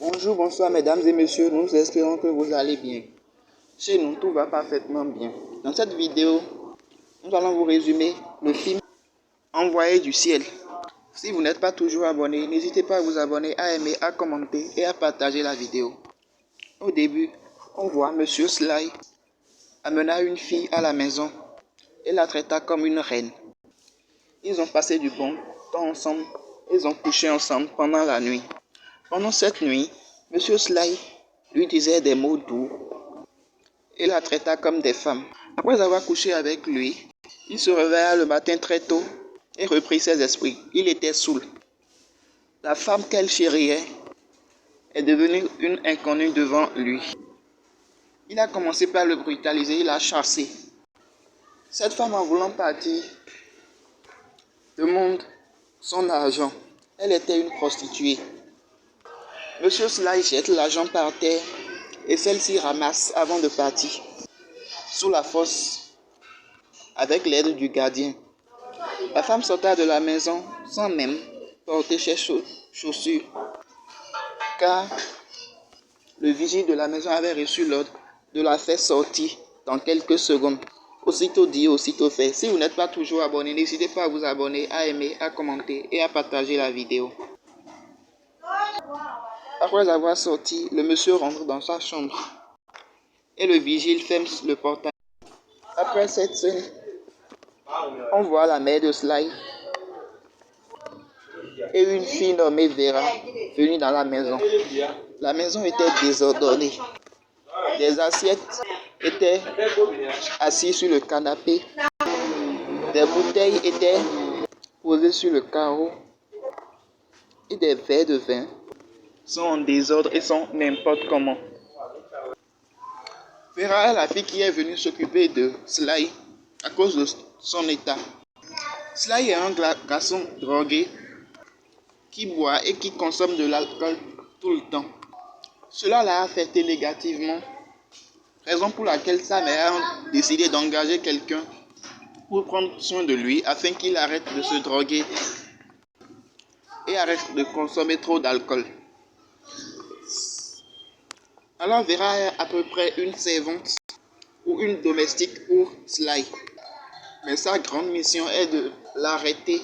Bonjour, bonsoir mesdames et messieurs, nous espérons que vous allez bien. Chez nous, tout va parfaitement bien. Dans cette vidéo, nous allons vous résumer le film Envoyé du ciel. Si vous n'êtes pas toujours abonné, n'hésitez pas à vous abonner, à aimer, à commenter et à partager la vidéo. Au début, on voit Monsieur Sly amena une fille à la maison et la traita comme une reine. Ils ont passé du bon temps ensemble, ils ont couché ensemble pendant la nuit. Pendant cette nuit, Monsieur Sly lui disait des mots doux et la traita comme des femmes. Après avoir couché avec lui, il se réveilla le matin très tôt et reprit ses esprits. Il était saoul. La femme qu'elle chérit est devenue une inconnue devant lui. Il a commencé par le brutaliser, il l'a chassé. Cette femme, en voulant partir, demande son argent. Elle était une prostituée. Monsieur Sly jette l'argent par terre et celle-ci ramasse avant de partir. Sous la fosse, avec l'aide du gardien, la femme sorta de la maison sans même porter ses chaussures, car le vigile de la maison avait reçu l'ordre de la faire sortir dans quelques secondes. Aussitôt dit, aussitôt fait. Si vous n'êtes pas toujours abonné, n'hésitez pas à vous abonner, à aimer, à commenter et à partager la vidéo. Après avoir sorti, le monsieur rentre dans sa chambre et le vigile ferme le portail. Après cette scène, on voit la mère de Sly et une fille nommée Vera venue dans la maison. La maison était désordonnée. Des assiettes étaient assises sur le canapé. Des bouteilles étaient posées sur le carreau. Et des verres de vin sont en désordre et sont n'importe comment. Vera est la fille qui est venue s'occuper de Sly à cause de son état. Sly est un garçon drogué qui boit et qui consomme de l'alcool tout le temps. Cela l'a affecté négativement, raison pour laquelle sa mère a décidé d'engager quelqu'un pour prendre soin de lui afin qu'il arrête de se droguer et arrête de consommer trop d'alcool. Alors Vera est à peu près une servante ou une domestique pour Sly. Mais sa grande mission est de l'arrêter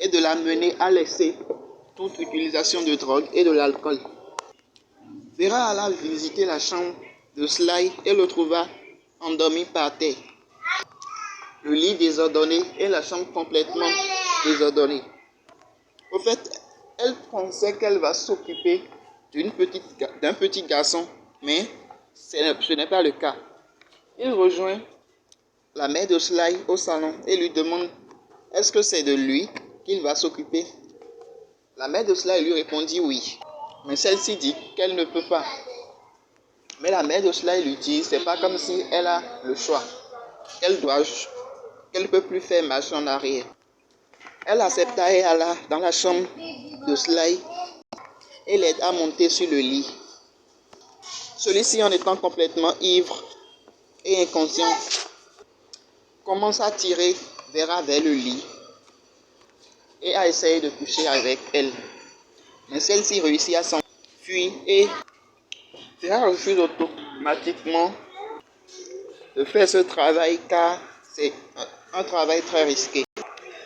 et de l'amener à laisser toute utilisation de drogue et de l'alcool. Vera alla visiter la chambre de Sly et le trouva endormi par terre. Le lit désordonné et la chambre complètement désordonnée. Au fait, elle pensait qu'elle va s'occuper d'un petit garçon, mais ce n'est pas le cas. Il rejoint la mère de Sly au salon et lui demande est-ce que c'est de lui qu'il va s'occuper. La mère de Sly lui répondit oui, mais celle-ci dit qu'elle ne peut pas. Mais la mère de Sly lui dit c'est pas comme si elle a le choix, qu'elle ne peut plus faire marche en arrière. Elle accepta et alla dans la chambre de Sly et l'aide à monter sur le lit. Celui-ci, en étant complètement ivre et inconscient, commence à tirer Vera vers le lit et à essayer de coucher avec elle. Mais celle-ci réussit à s'enfuir et Vera refuse automatiquement de faire ce travail car c'est un travail très risqué.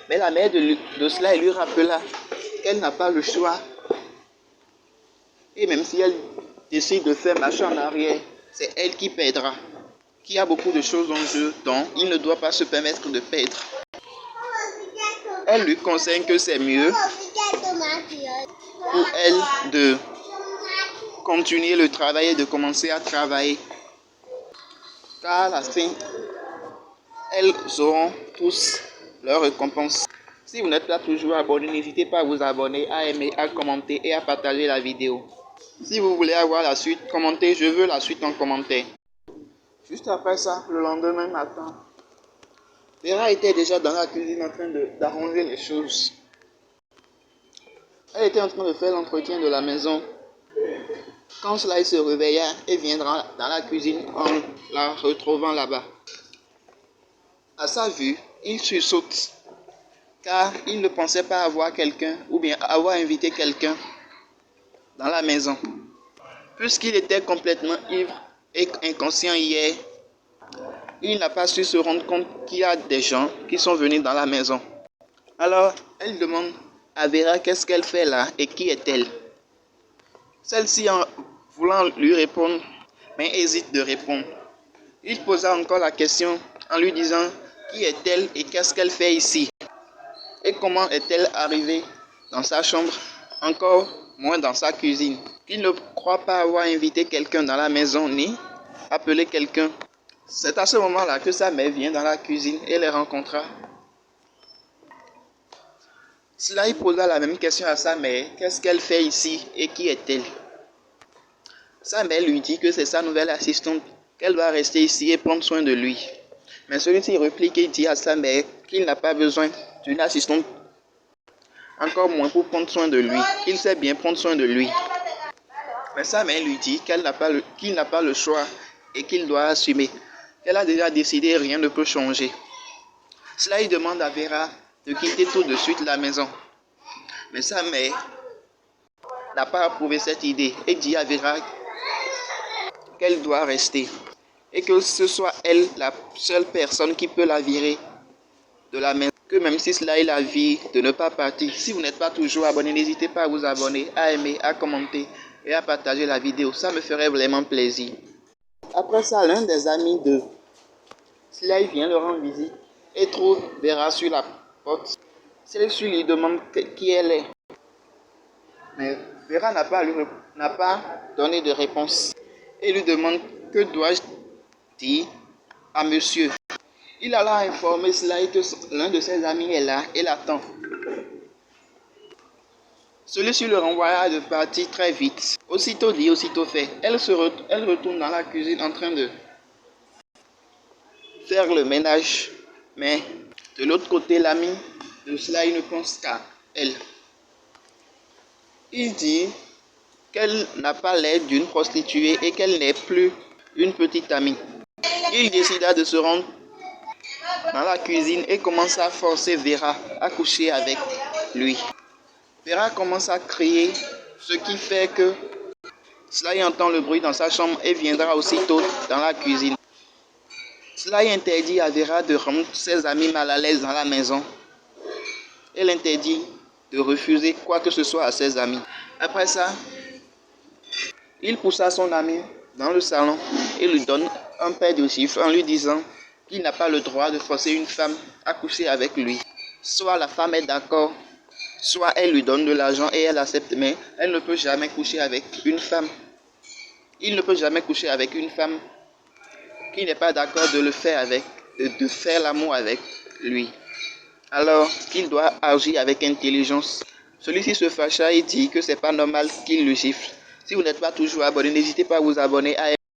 Mais la mère de Sly lui rappela qu'elle n'a pas le choix. Et même si elle décide de faire marche en arrière, c'est elle qui perdra. Qui a beaucoup de choses en jeu, donc il ne doit pas se permettre de perdre. Elle lui conseille que c'est mieux pour elle de continuer le travail et de commencer à travailler. Car à la fin, elles auront tous leur récompense. Si vous n'êtes pas toujours abonné, n'hésitez pas à vous abonner, à aimer, à commenter et à partager la vidéo. Si vous voulez avoir la suite, commentez, je veux la suite en commentaire. Juste après ça, le lendemain matin, Vera était déjà dans la cuisine en train d'arranger les choses. Elle était en train de faire l'entretien de la maison. Quand Sly se réveilla et viendra dans la cuisine en la retrouvant là-bas. À sa vue, il sursaute car il ne pensait pas avoir quelqu'un ou bien avoir invité quelqu'un dans la maison. Puisqu'il était complètement ivre et inconscient hier, il n'a pas su se rendre compte qu'il y a des gens qui sont venus dans la maison. Alors, elle demande à Vera qu'est-ce qu'elle fait là et qui est-elle. Celle-ci, en voulant lui répondre, mais hésite de répondre. Il posa encore la question en lui disant qui est-elle et qu'est-ce qu'elle fait ici. Et comment est-elle arrivée dans sa chambre, encore moins dans sa cuisine. Il ne croit pas avoir invité quelqu'un dans la maison ni appelé quelqu'un. C'est à ce moment-là que sa mère vient dans la cuisine et les rencontra. Sly posa la même question à sa mère, qu'est-ce qu'elle fait ici et qui est-elle? Sa mère lui dit que c'est sa nouvelle assistante, qu'elle doit rester ici et prendre soin de lui. Mais celui-ci réplique et dit à sa mère qu'il n'a pas besoin d'une assistante, encore moins pour prendre soin de lui. Il sait bien prendre soin de lui. Mais sa mère lui dit qu'il n'a pas le choix et qu'il doit assumer. Elle a déjà décidé, rien ne peut changer. Sly demande à Vera de quitter tout de suite la maison. Mais sa mère n'a pas approuvé cette idée et dit à Vera qu'elle doit rester. Et que ce soit elle la seule personne qui peut la virer de la maison. Que même si Sly la vie de ne pas partir. Si vous n'êtes pas toujours abonné, n'hésitez pas à vous abonner, à aimer, à commenter et à partager la vidéo. Ça me ferait vraiment plaisir. Après ça, l'un des amis de Sly vient leur rendre visite et trouve Vera sur la porte. Celle-ci lui demande qui elle est. Mais Vera n'a pas donné de réponse. Et lui demande que dois-je dire à monsieur. Il alla informer Sly que l'un de ses amis est là et l'attend. Celui-ci le renvoya de partir très vite. Aussitôt dit, aussitôt fait. Elle retourne dans la cuisine en train de faire le ménage. Mais de l'autre côté, l'ami de Sly ne pense qu'à elle. Il dit qu'elle n'a pas l'air d'une prostituée et qu'elle n'est plus une petite amie. Il décida de se rendre dans la cuisine et commence à forcer Vera à coucher avec lui. Vera commence à crier, ce qui fait que Sly entend le bruit dans sa chambre et viendra aussitôt dans la cuisine. Sly interdit à Vera de rendre ses amis mal à l'aise dans la maison. Elle interdit de refuser quoi que ce soit à ses amis. Après ça, il poussa son ami dans le salon et lui donne un paire de gifles en lui disant qu'il n'a pas le droit de forcer une femme à coucher avec lui. Soit la femme est d'accord, soit elle lui donne de l'argent et elle accepte, mais elle ne peut jamais coucher avec une femme. Il ne peut jamais coucher avec une femme qui n'est pas d'accord de le faire avec, de faire l'amour avec lui. Alors qu'il doit agir avec intelligence. Celui-ci se fâcha et dit que c'est pas normal qu'il le gifle. Si vous n'êtes pas toujours abonné, n'hésitez pas à vous abonner, à